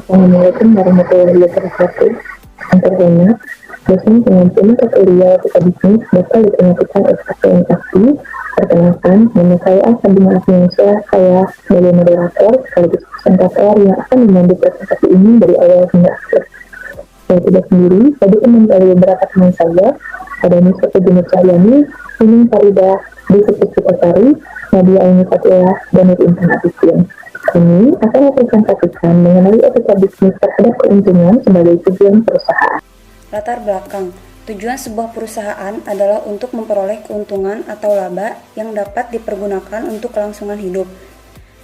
Assalamualaikum warahmatullahi wabarakatuh. Yang dosen pengampu mata kuliah Etika Bisnis bakal diperhatikan ekstraksi. Perkenalkan, nama saya Sabina Asmiansyah. Saya sebagai moderator sekaligus presentator yang akan memandu presentasi ini dari awal hingga akhir. Saya tidak sendiri, tadi dari beberapa teman saya, ada Nisa Pujini Cahyani, Nining Farida, Dwi Sekretari, Nadia Aini Fatihah, dan Nur Intan Abidin. Kami akan mempresentasikan mengenai etika bisnis terhadap keuntungan sebagai tujuan perusahaan. Latar belakang. Tujuan sebuah perusahaan adalah untuk memperoleh keuntungan atau laba yang dapat dipergunakan untuk kelangsungan hidup.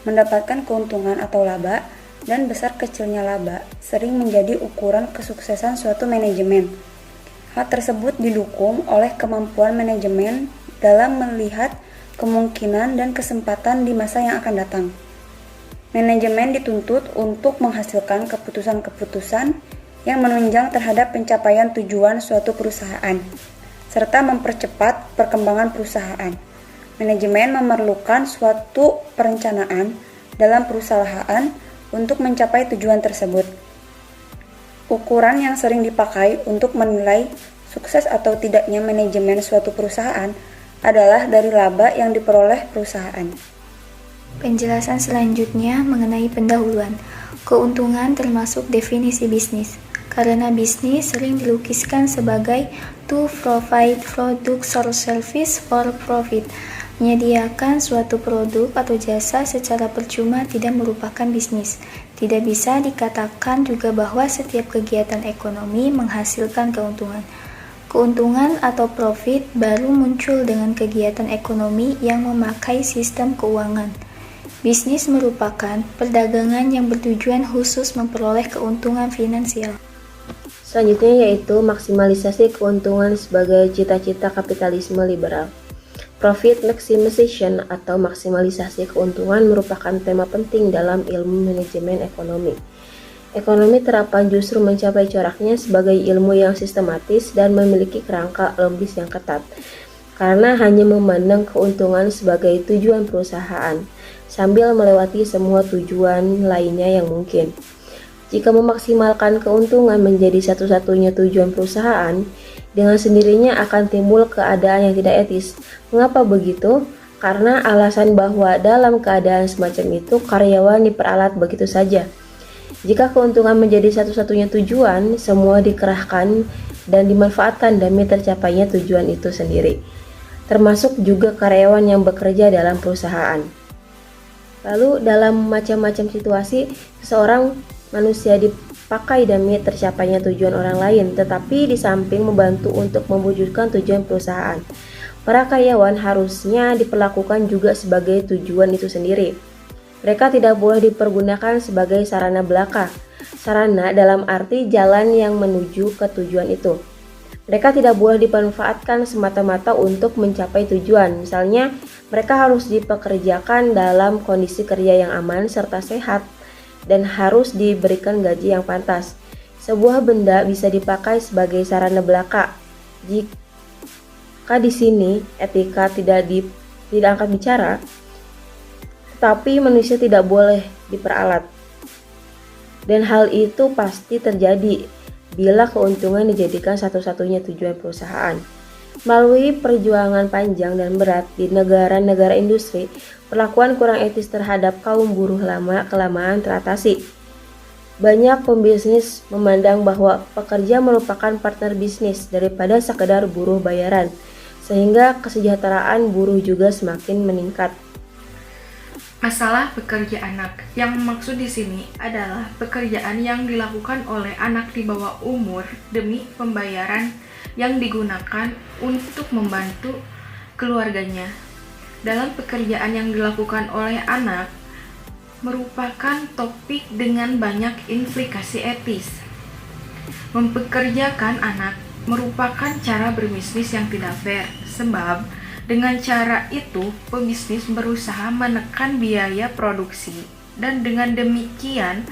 Mendapatkan keuntungan atau laba dan besar kecilnya laba sering menjadi ukuran kesuksesan suatu manajemen. Hal tersebut didukung oleh kemampuan manajemen dalam melihat kemungkinan dan kesempatan di masa yang akan datang. Manajemen dituntut untuk menghasilkan keputusan-keputusan yang menunjang terhadap pencapaian tujuan suatu perusahaan, serta mempercepat perkembangan perusahaan. Manajemen memerlukan suatu perencanaan dalam perusahaan untuk mencapai tujuan tersebut. Ukuran yang sering dipakai untuk menilai sukses atau tidaknya manajemen suatu perusahaan adalah dari laba yang diperoleh perusahaan. Penjelasan selanjutnya mengenai pendahuluan. Keuntungan termasuk definisi bisnis. Karena bisnis sering dilukiskan sebagai to provide products or service for profit. Menyediakan suatu produk atau jasa secara percuma tidak merupakan bisnis. Tidak bisa dikatakan juga bahwa setiap kegiatan ekonomi menghasilkan keuntungan. Keuntungan atau profit baru muncul dengan kegiatan ekonomi yang memakai sistem keuangan. Bisnis merupakan perdagangan yang bertujuan khusus memperoleh keuntungan finansial. Selanjutnya yaitu maksimalisasi keuntungan sebagai cita-cita kapitalisme liberal. Profit maximization atau maksimalisasi keuntungan merupakan tema penting dalam ilmu manajemen ekonomi. Ekonomi terapan justru mencapai coraknya sebagai ilmu yang sistematis dan memiliki kerangka logis yang ketat, karena hanya memandang keuntungan sebagai tujuan perusahaan, sambil melewati semua tujuan lainnya yang mungkin. Jika memaksimalkan keuntungan menjadi satu-satunya tujuan perusahaan, dengan sendirinya akan timbul keadaan yang tidak etis. Mengapa begitu? Karena alasan bahwa dalam keadaan semacam itu karyawan diperalat begitu saja. Jika keuntungan menjadi satu-satunya tujuan, semua dikerahkan dan dimanfaatkan demi tercapainya tujuan itu sendiri, termasuk juga karyawan yang bekerja dalam perusahaan. Lalu dalam macam-macam situasi, seseorang manusia dipakai demi tercapainya tujuan orang lain, tetapi di samping membantu untuk mewujudkan tujuan perusahaan, para karyawan harusnya diperlakukan juga sebagai tujuan itu sendiri. Mereka tidak boleh dipergunakan sebagai sarana belaka, sarana dalam arti jalan yang menuju ke tujuan itu. Mereka tidak boleh dimanfaatkan semata-mata untuk mencapai tujuan. Misalnya, mereka harus dipekerjakan dalam kondisi kerja yang aman serta sehat dan harus diberikan gaji yang pantas. Sebuah benda bisa dipakai sebagai sarana belaka jika di sini etika tidak angkat bicara, tetapi manusia tidak boleh diperalat. Dan hal itu pasti terjadi bila keuntungan dijadikan satu-satunya tujuan perusahaan. Melalui perjuangan panjang dan berat di negara-negara industri, perlakuan kurang etis terhadap kaum buruh lama-kelamaan teratasi. Banyak pembisnis memandang bahwa pekerja merupakan partner bisnis daripada sekedar buruh bayaran, sehingga kesejahteraan buruh juga semakin meningkat. Masalah pekerja anak. Yang maksud di sini adalah pekerjaan yang dilakukan oleh anak di bawah umur demi pembayaran yang digunakan untuk membantu keluarganya. Dalam pekerjaan yang dilakukan oleh anak merupakan topik dengan banyak implikasi etis. Mempekerjakan anak merupakan cara berbisnis yang tidak fair, sebab dengan cara itu, pebisnis berusaha menekan biaya produksi dan dengan demikian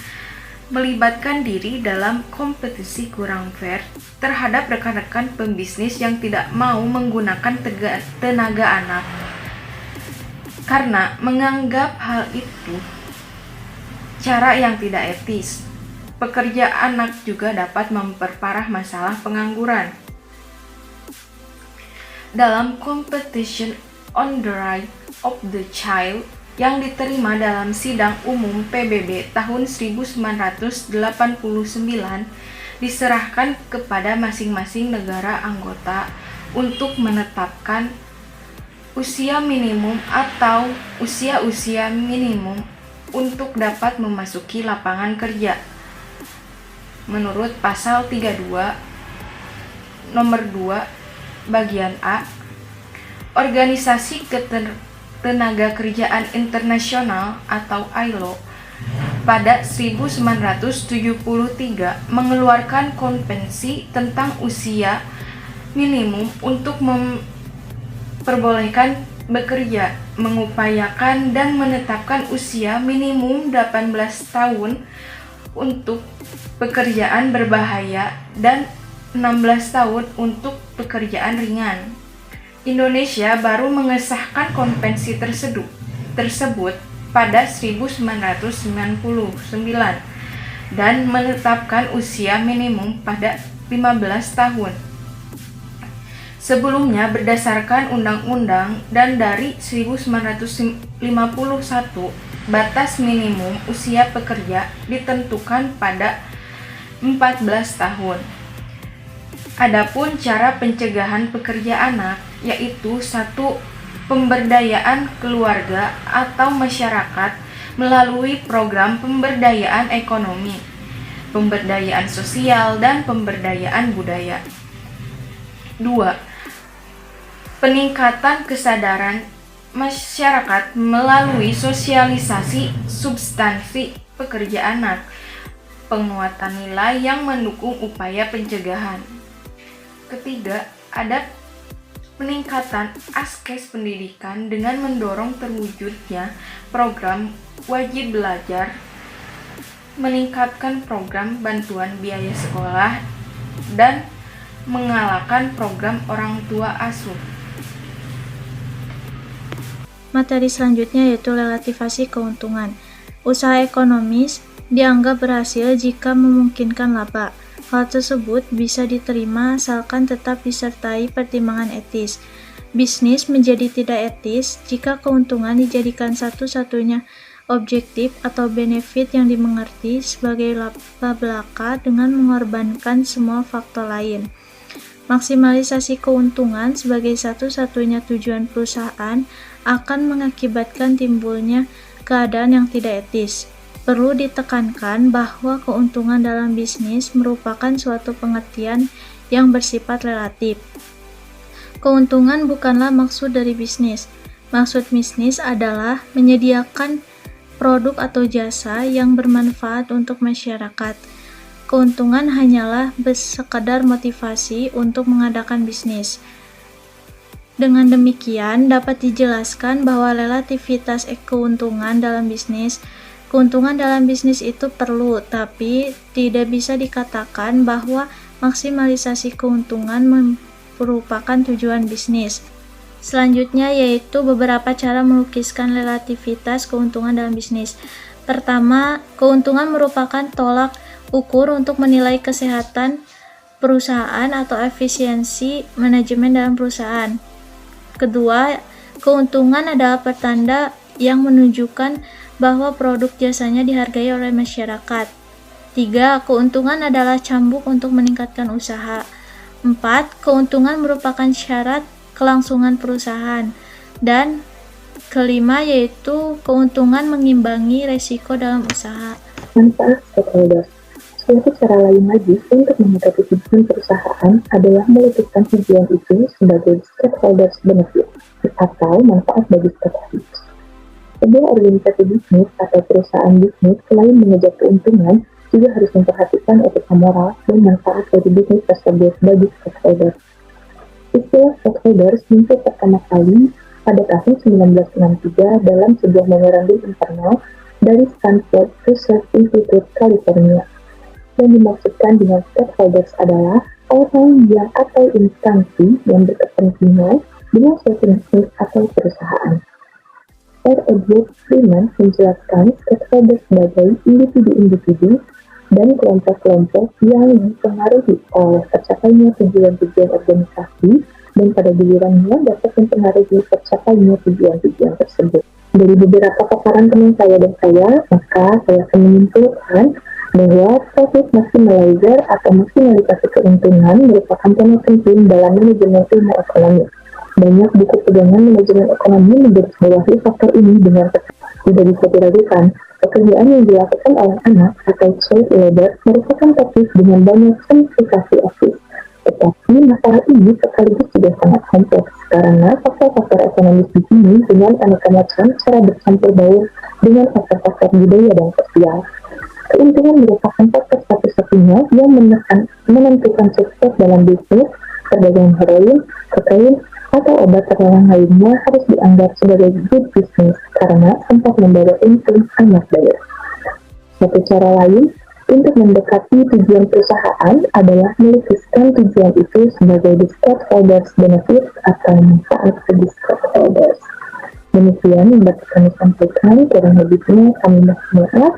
melibatkan diri dalam kompetisi kurang fair terhadap rekan-rekan pembisnis yang tidak mau menggunakan tenaga anak. Karena menganggap hal itu cara yang tidak etis, pekerja anak juga dapat memperparah masalah pengangguran. Dalam Competition on the Right of the Child yang diterima dalam Sidang Umum PBB tahun 1989 diserahkan kepada masing-masing negara anggota untuk menetapkan usia minimum atau usia minimum untuk dapat memasuki lapangan kerja. Menurut pasal 32 nomor 2 bagian A, Organisasi Ketenagakerjaan Internasional atau ILO pada 1973 mengeluarkan konvensi tentang usia minimum untuk memperbolehkan bekerja, mengupayakan dan menetapkan usia minimum 18 tahun untuk pekerjaan berbahaya dan 16 tahun untuk pekerjaan ringan. Indonesia baru mengesahkan konvensi tersebut pada 1999 dan menetapkan usia minimum pada 15 tahun. Sebelumnya berdasarkan undang-undang dan dari 1951, batas minimum usia pekerja ditentukan pada 14 tahun. Adapun cara pencegahan pekerja anak yaitu 1. Pemberdayaan keluarga atau masyarakat melalui program pemberdayaan ekonomi, pemberdayaan sosial dan pemberdayaan budaya. 2. Peningkatan kesadaran masyarakat melalui sosialisasi substansi pekerja anak, penguatan nilai yang mendukung upaya pencegahan. Ketiga, ada peningkatan aspek pendidikan dengan mendorong terwujudnya program wajib belajar, meningkatkan program bantuan biaya sekolah, dan mengalahkan program orang tua asuh. Materi selanjutnya yaitu relativasi keuntungan. Usaha ekonomis dianggap berhasil jika memungkinkan laba. Hal tersebut bisa diterima asalkan tetap disertai pertimbangan etis. Bisnis menjadi tidak etis jika keuntungan dijadikan satu-satunya objektif atau benefit yang dimengerti sebagai laba belaka dengan mengorbankan semua faktor lain. Maksimalisasi keuntungan sebagai satu-satunya tujuan perusahaan akan mengakibatkan timbulnya keadaan yang tidak etis. Perlu ditekankan bahwa keuntungan dalam bisnis merupakan suatu pengertian yang bersifat relatif. Keuntungan bukanlah maksud dari bisnis. Maksud bisnis adalah menyediakan produk atau jasa yang bermanfaat untuk masyarakat. Keuntungan hanyalah sekadar motivasi untuk mengadakan bisnis. Dengan demikian, dapat dijelaskan bahwa relativitas keuntungan dalam bisnis keuntungan dalam bisnis itu perlu, tapi tidak bisa dikatakan bahwa maksimalisasi keuntungan merupakan tujuan bisnis. Selanjutnya yaitu beberapa cara melukiskan relativitas keuntungan dalam bisnis. Pertama, keuntungan merupakan tolak ukur untuk menilai kesehatan perusahaan atau efisiensi manajemen dalam perusahaan. Kedua, keuntungan adalah pertanda yang menunjukkan bahwa produk jasanya dihargai oleh masyarakat. 3. Keuntungan adalah cambuk untuk meningkatkan usaha. 4. Keuntungan merupakan syarat kelangsungan perusahaan. Dan kelima yaitu keuntungan mengimbangi resiko dalam usaha. Manfaat stakeholders. Suatu cara lain lagi untuk menghadapi tujuan perusahaan adalah meletakkan tujuan itu sebagai stakeholders benefit atau manfaat bagi stakeholders. Sebuah organisasi bisnis atau perusahaan bisnis selain mengejar keuntungan juga harus memperhatikan etika moral dan manfaat dari bisnis tersebut bagi stakeholders. Istilah stakeholders muncul pertama kali pada tahun 1963 dalam sebuah memorandum internal dari Stanford Research Institute, California. Yang dimaksudkan dengan stakeholders adalah orang yang atau instansi yang berkepentingan dengan suatu bisnis atau perusahaan. R. Edward Freeman menjelaskan stakeholders sebagai individu-individu dan kelompok-kelompok yang dipengaruhi oleh tercapainya tujuan-tujuan organisasi dan pada gilirannya dapat mempengaruhi tercapainya tujuan-tujuan tersebut. Dari beberapa paparan teman saya dan saya, maka saya akan menyimpulkan bahwa proses maximalizer atau maksimalisasi keuntungan merupakan tema penting dalam manajemen ilmu ekonomi. Banyak buku pegangan manajemen ekonomi menggarisbawahi faktor ini dengan tegas. Tidak bisa diragukan, pekerjaan yang dilakukan oleh anak atau child labor merupakan topik dengan banyak implikasi aktif. Tetapi masalah ini sekaligus juga sangat kompleks karena faktor-faktor ekonomis di sini dengan aneka macam cara bercampur baur dengan faktor-faktor budaya dan sosial. Keuntungan merupakan faktor satu-satunya yang menentukan sukses dalam bisnis. Perdagangan heroin, kokain, atau obat terlarang lainnya harus dianggap sebagai good business karena sempat membawa untung amat banyak. Satu cara lain untuk mendekati tujuan perusahaan adalah melukiskan tujuan itu sebagai the stakeholders benefit atau manfaat bagi stakeholders. Demikian yang dapat kami sampaikan, kurang lebihnya kami mohon maaf.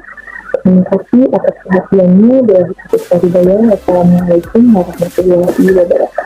Terima kasih atas perhatiannya. Wassalamualaikum warahmatullahi wabarakatuh.